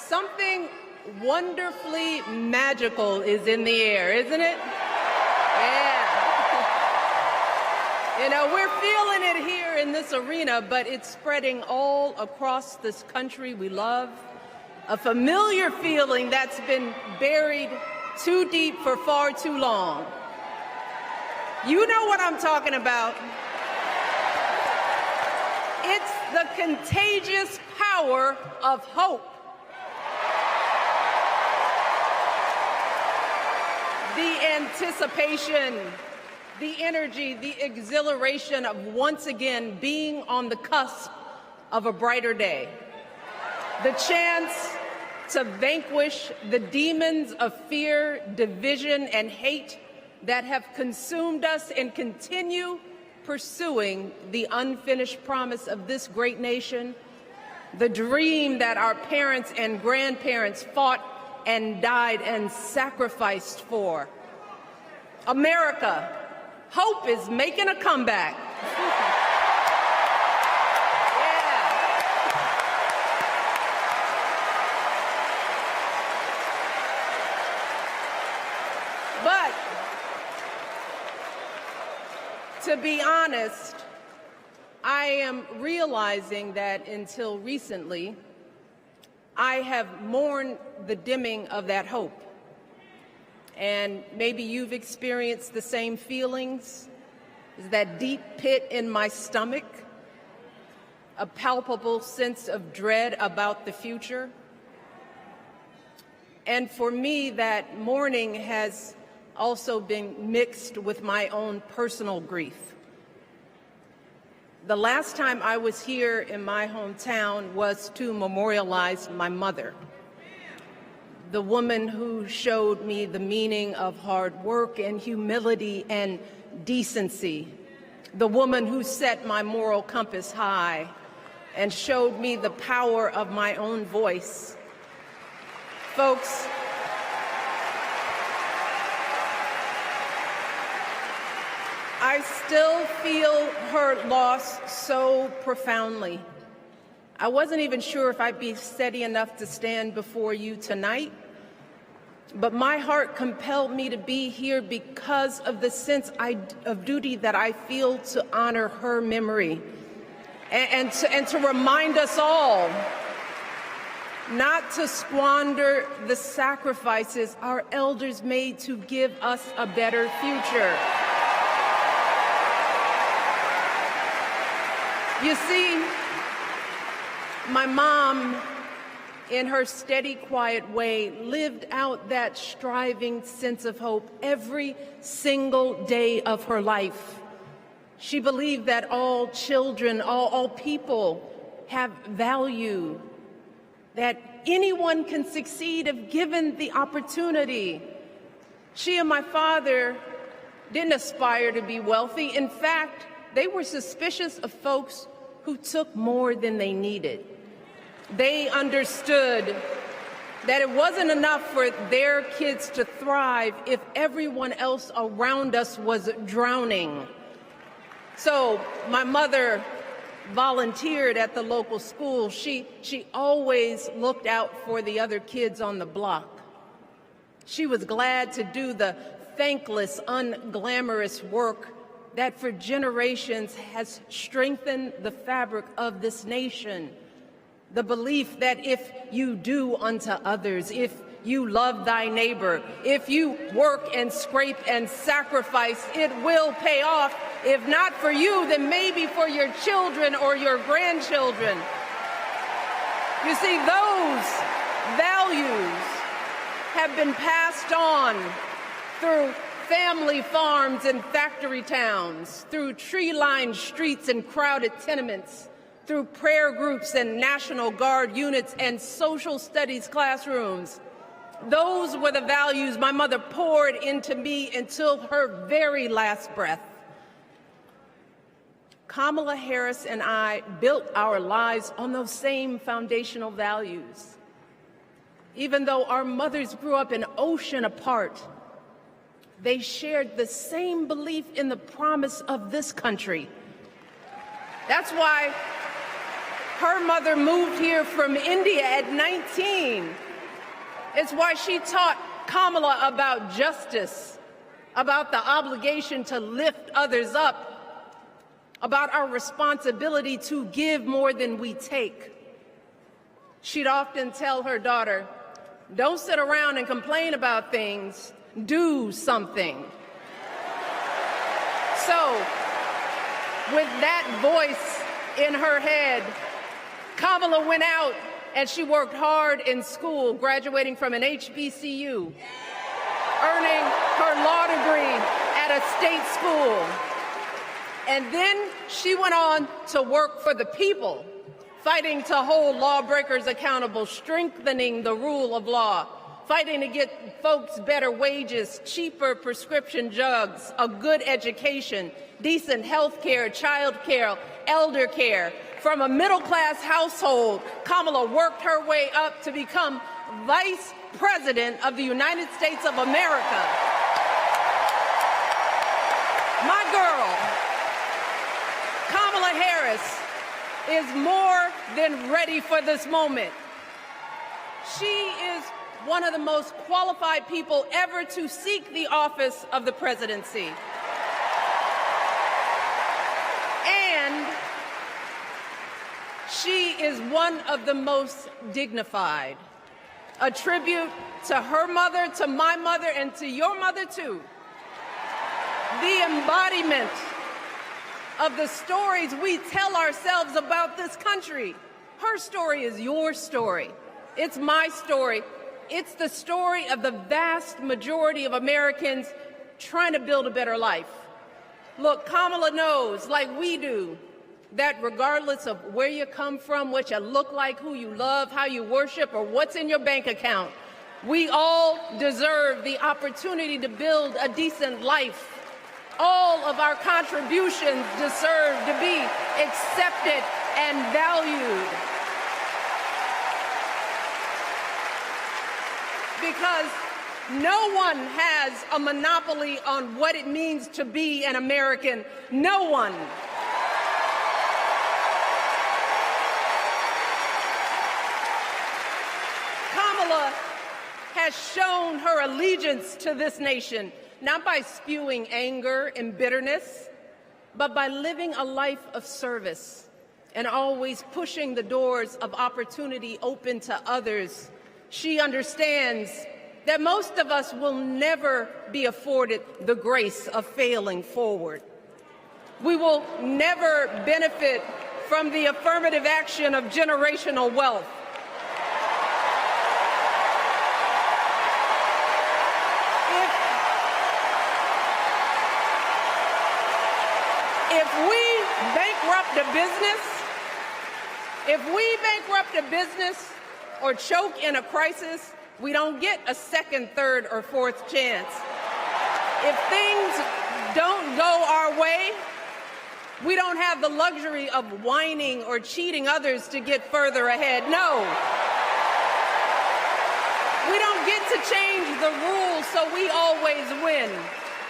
Something wonderfully magical is in the air, isn't it? Yeah. You know, we're feeling it here in this arena, but it's spreading all across this country we love. A familiar feeling that's been buried too deep for far too long. You know what I'm talking about. It's the contagious power of hope. The anticipation, the energy, the exhilaration of once again being on the cusp of a brighter day. The chance to vanquish the demons of fear, division, and hate that have consumed us and continue pursuing the unfinished promise of this great nation, the dream that our parents and grandparents fought and died and sacrificed for. America, hope is making a comeback. But to be honest, I am realizing that until recently, I have mourned the dimming of that hope. And maybe you've experienced the same feelings. Is that deep pit in my stomach, a palpable sense of dread about the future. And for me, that mourning has also been mixed with my own personal grief. The last time I was here in my hometown was to memorialize my mother, the woman who showed me the meaning of hard work and humility and decency, the woman who set my moral compass high and showed me the power of my own voice. Folks, I still feel her loss so profoundly. I wasn't even sure if I'd be steady enough to stand before you tonight, but my heart compelled me to be here because of the sense of duty that I feel to honor her memory and to remind us all not to squander the sacrifices our elders made to give us a better future. You see, my mom, in her steady, quiet way, lived out that striving sense of hope every single day of her life. She believed that all children, all people have value, that anyone can succeed if given the opportunity. She and my father didn't aspire to be wealthy. In fact, they were suspicious of folks who took more than they needed. They understood that it wasn't enough for their kids to thrive if everyone else around us was drowning. So my mother volunteered at the local school. She always looked out for the other kids on the block. She was glad to do the thankless, unglamorous work that for generations has strengthened the fabric of this nation. The belief that if you do unto others, if you love thy neighbor, if you work and scrape and sacrifice, it will pay off. If not for you, then maybe for your children or your grandchildren. You see, those values have been passed on through family farms and factory towns, through tree-lined streets and crowded tenements, through prayer groups and National Guard units and social studies classrooms. Those were the values my mother poured into me until her very last breath. Kamala Harris and I built our lives on those same foundational values. Even though our mothers grew up an ocean apart, they shared the same belief in the promise of this country. That's why Her mother moved here from India at 19. It's why she taught Kamala about justice, about the obligation to lift others up, about our responsibility to give more than we take. She'd often tell her daughter, "Don't sit around and complain about things, do something." So, with that voice in her head, Kamala went out and she worked hard in school, graduating from an HBCU, earning her law degree at a state school. And then she went on to work for the people, fighting to hold lawbreakers accountable, strengthening the rule of law, fighting to get folks better wages, cheaper prescription drugs, a good education, decent health care, child care, elder care. From a middle-class household, Kamala worked her way up to become Vice President of the United States of America. My girl, Kamala Harris, is more than ready for this moment. She is one of the most qualified people ever to seek the office of the presidency. And she is one of the most dignified. A tribute to her mother, to my mother, and to your mother, too. The embodiment of the stories we tell ourselves about this country. Her story is your story. It's my story. It's the story of the vast majority of Americans trying to build a better life. Look, Kamala knows, like we do, that regardless of where you come from, what you look like, who you love, how you worship, or what's in your bank account, we all deserve the opportunity to build a decent life. All of our contributions deserve to be accepted and valued. Because no one has a monopoly on what it means to be an American. No one. Kamala has shown her allegiance to this nation, not by spewing anger and bitterness, but by living a life of service and always pushing the doors of opportunity open to others. She understands that most of us will never be afforded the grace of failing forward. We will never benefit from the affirmative action of generational wealth. If we bankrupt a business or choke in a crisis, we don't get a second, third, or fourth chance. If things don't go our way, we don't have the luxury of whining or cheating others to get further ahead. No. We don't get to change the rules so we always win.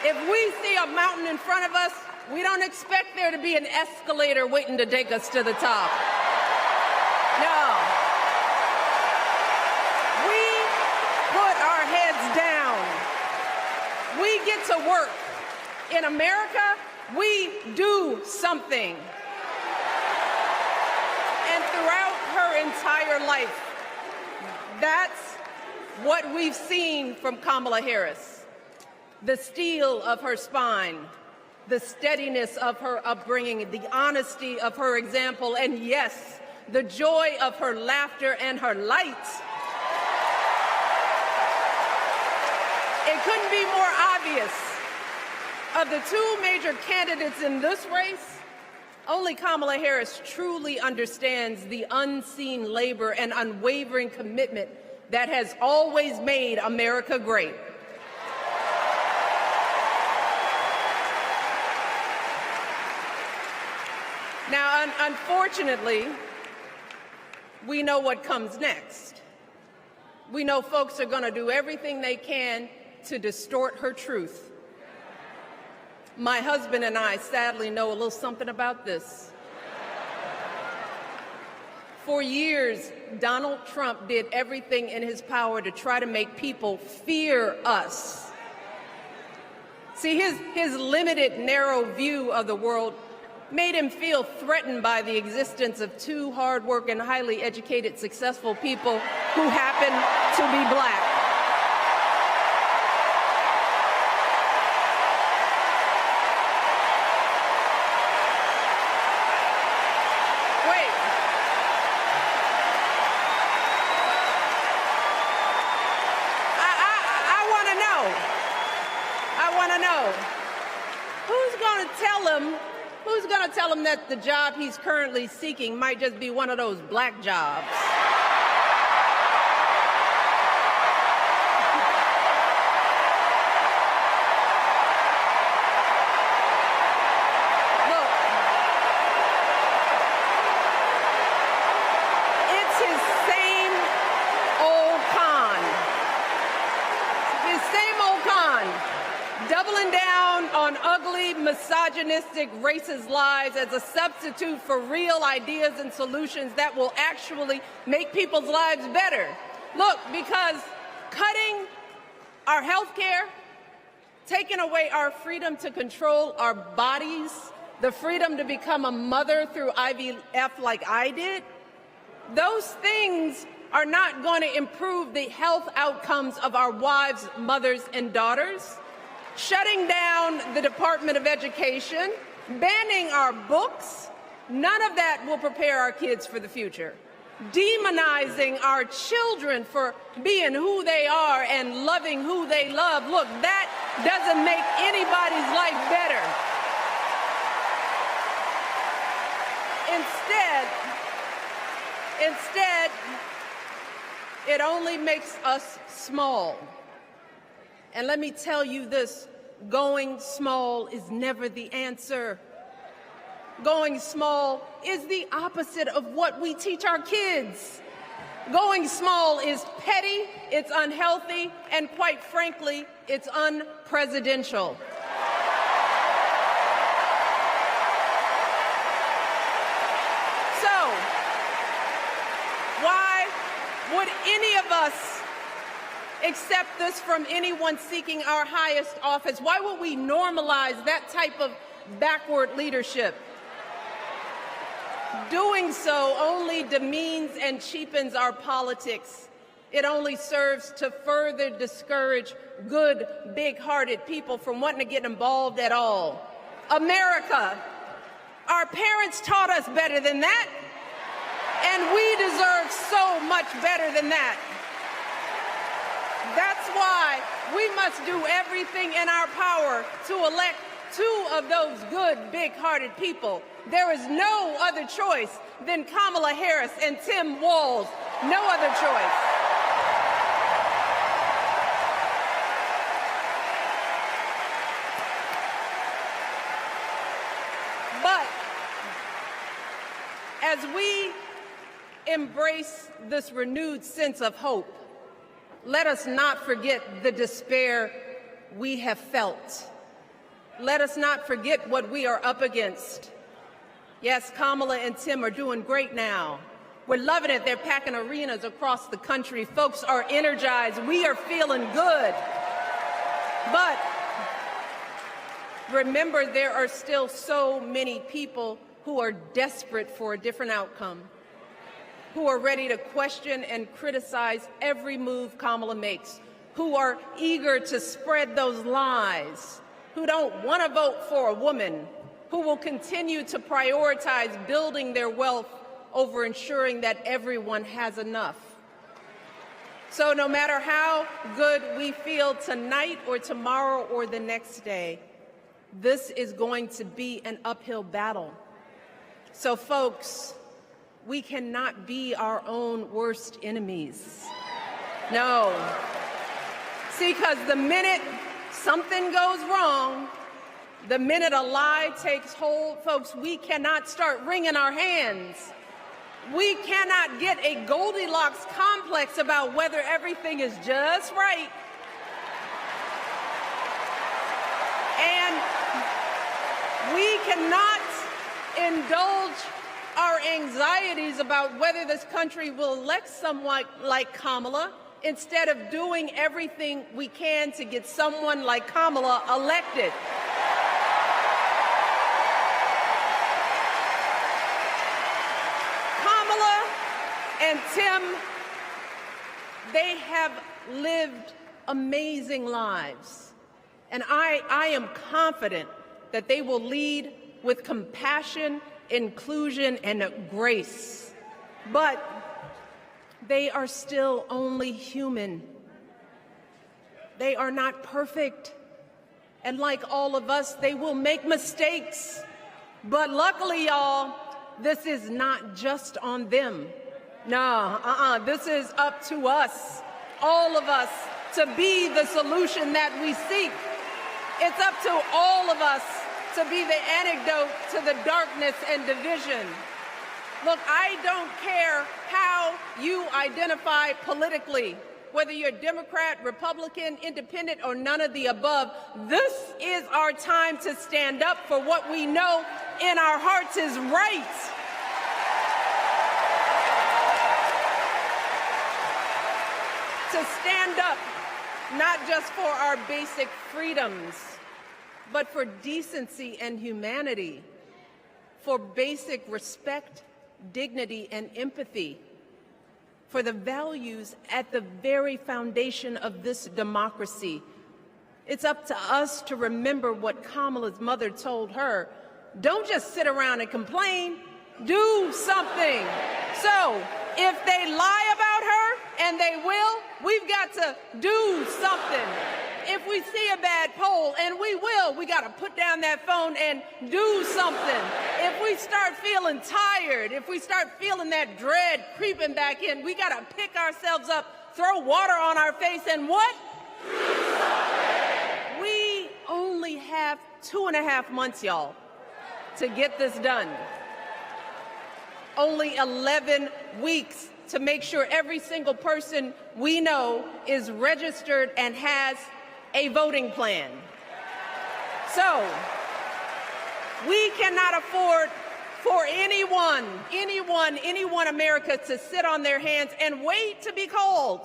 If we see a mountain in front of us, we don't expect there to be an escalator waiting to take us to the top. No. We put our heads down. We get to work. In America, we do something. And throughout her entire life, that's what we've seen from Kamala Harris. The steel of her spine, the steadiness of her upbringing, the honesty of her example, and yes, the joy of her laughter and her light. It couldn't be more obvious. Of the two major candidates in this race, only Kamala Harris truly understands the unseen labor and unwavering commitment that has always made America great. Now, unfortunately, we know what comes next. We know folks are going to do everything they can to distort her truth. My husband and I sadly know a little something about this. For years, Donald Trump did everything in his power to try to make people fear us. See, his limited, narrow view of the world made him feel threatened by the existence of two hard-working, highly educated, successful people who happen to be black. Who's going to tell him that the job he's currently seeking might just be one of those black jobs? Look, it's his same old con. His same old con. Doubling down on ugly, misogynistic, racist lies as a substitute for real ideas and solutions that will actually make people's lives better. Look, because cutting our health care, taking away our freedom to control our bodies, the freedom to become a mother through IVF like I did, those things are not going to improve the health outcomes of our wives, mothers, and daughters. Shutting down the Department of Education, banning our books, none of that will prepare our kids for the future. Demonizing our children for being who they are and loving who they love, look, that doesn't make anybody's life better. Instead, it only makes us small. And let me tell you this, going small is never the answer. Going small is the opposite of what we teach our kids. Going small is petty, it's unhealthy, and quite frankly, it's unpresidential. So, why would any of us accept this from anyone seeking our highest office? Why would we normalize that type of backward leadership? Doing so only demeans and cheapens our politics. It only serves to further discourage good, big-hearted people from wanting to get involved at all. America, our parents taught us better than that, and we deserve so much better than that. That's why we must do everything in our power to elect two of those good, big-hearted people. There is no other choice than Kamala Harris and Tim Walz. No other choice. But as we embrace this renewed sense of hope, let us not forget the despair we have felt. Let us not forget what we are up against. Yes, Kamala and Tim are doing great now. We're loving it. They're packing arenas across the country. Folks are energized. We are feeling good. But remember, there are still so many people who are desperate for a different outcome, who are ready to question and criticize every move Kamala makes, who are eager to spread those lies, who don't want to vote for a woman, who will continue to prioritize building their wealth over ensuring that everyone has enough. So no matter how good we feel tonight or tomorrow or the next day, this is going to be an uphill battle. So folks, we cannot be our own worst enemies. No. See, because the minute something goes wrong, the minute a lie takes hold, folks, we cannot start wringing our hands. We cannot get a Goldilocks complex about whether everything is just right. And we cannot indulge our anxieties about whether this country will elect someone like Kamala instead of doing everything we can to get someone like Kamala elected. Kamala and Tim, they have lived amazing lives, and I am confident that they will lead with compassion, inclusion, and grace. But they are still only human. They are not perfect. And like all of us, they will make mistakes. But luckily, y'all, this is not just on them. No, this is up to us, all of us, to be the solution that we seek. It's up to all of us to be the antidote to the darkness and division. Look, I don't care how you identify politically, whether you're Democrat, Republican, Independent, or none of the above. This is our time to stand up for what we know in our hearts is right. To stand up not just for our basic freedoms, but for decency and humanity, for basic respect, dignity, and empathy, for the values at the very foundation of this democracy. It's up to us to remember what Kamala's mother told her. Don't just sit around and complain, do something. So if they lie about her, and they will, we've got to do something. If we see a bad poll, and we will, we got to put down that phone and do something. If we start feeling tired, if we start feeling that dread creeping back in, we got to pick ourselves up, throw water on our face, and what? We only have 2.5 months, y'all, to get this done. Only 11 weeks to make sure every single person we know is registered and has a voting plan. So we cannot afford for anyone America to sit on their hands and wait to be called.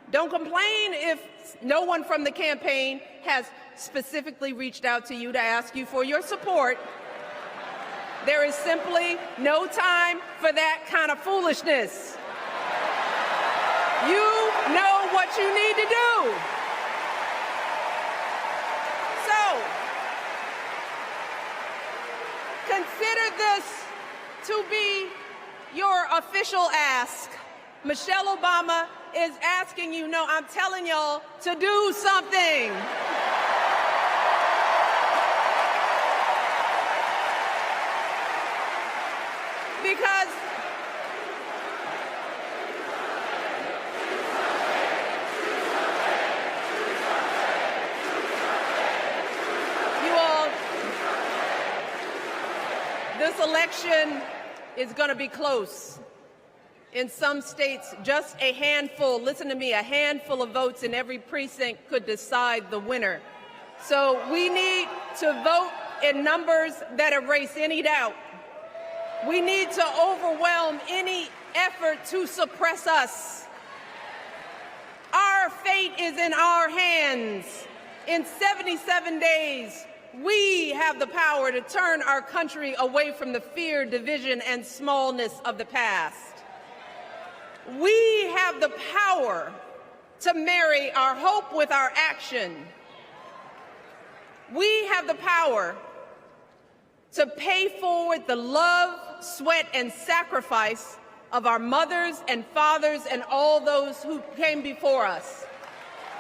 Don't complain if no one from the campaign has specifically reached out to you to ask you for your support. There is simply no time for that kind of foolishness. You know what you need to do. So, consider this to be your official ask. Michelle Obama is asking you, no, I'm telling y'all to do something. Because you all, this election is going to be close. In some states, just a handful, listen to me, a handful of votes in every precinct could decide the winner. So we need to vote in numbers that erase any doubt. We need to overwhelm any effort to suppress us. Our fate is in our hands. In 77 days, we have the power to turn our country away from the fear, division, and smallness of the past. We have the power to marry our hope with our action. We have the power to pay forward the love, sweat, and sacrifice of our mothers and fathers and all those who came before us.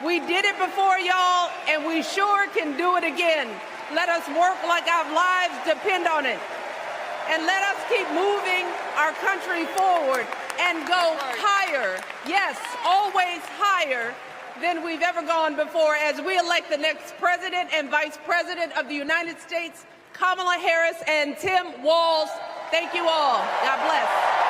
We did it before, y'all, and we sure can do it again. Let us work like our lives depend on it. And let us keep moving our country forward and go higher, yes, always higher than we've ever gone before as we elect the next President and Vice President of the United States, Kamala Harris and Tim Walz. Thank you all. God bless.